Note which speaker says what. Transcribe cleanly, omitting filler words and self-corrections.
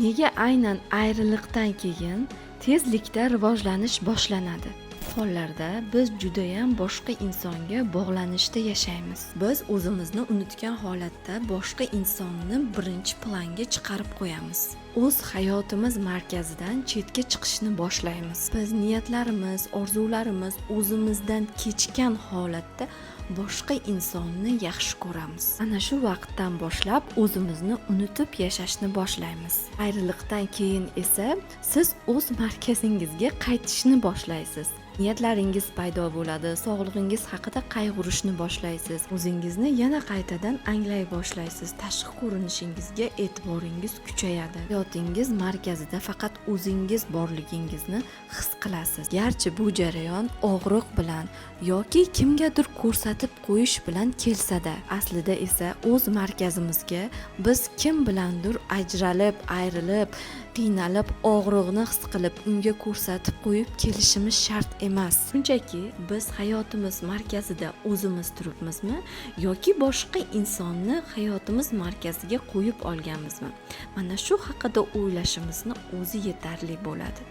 Speaker 1: Nega aynan ayriliqdan keyin tezlikda rivojlanish boshlanadi? Hollarda biz judayam boshqa insonga bog'lanishda yashaymiz. Biz o'zimizni unutgan holatda boshqa insonni birinchi planga chiqarib qo'yamiz. O'z hayotimiz markazidan chetga chiqishni boshlaymiz. Biz niyatlarimiz, orzularimiz o'zimizdan kechgan holatda boshqa insonni yaxshi ko'ramiz. Ana shu vaqtdan boshlab o'zimizni unutib yashashni boshlaymiz. Ayriliqdan keyin esa siz o'z markazingizga qaytishni boshlaysiz. Niyatlaringiz paydo bo'ladi, sog'lig'ingiz haqida qayg'urishni boshlaysiz. O'zingizni yana qaytadan anglay boshlaysiz. Tashqi ko'rinishingizga e'tiboringiz kuchayadi. Hayotingiz markazida faqat o'zingiz borligingizni his qilasiz. Garchi bu jarayon og'riq bilan yoki kimgadir ko'rsatib qo'yish bilan kelsa-da, aslida esa o'z markazimizga biz kim bilandir ajralib, ayrilib, qiynalib, og'riqni his qilib, unga ko'rsatib qo'yib kelishimiz shart emas. Shunchaki biz hayotimiz markazida o'zimiz turibmizmi yoki boshqa insonni hayotimiz markaziga qo'yib olganmizmi? Mana shu haqida o'ylashimizni o'zi yetarli bo'ladi.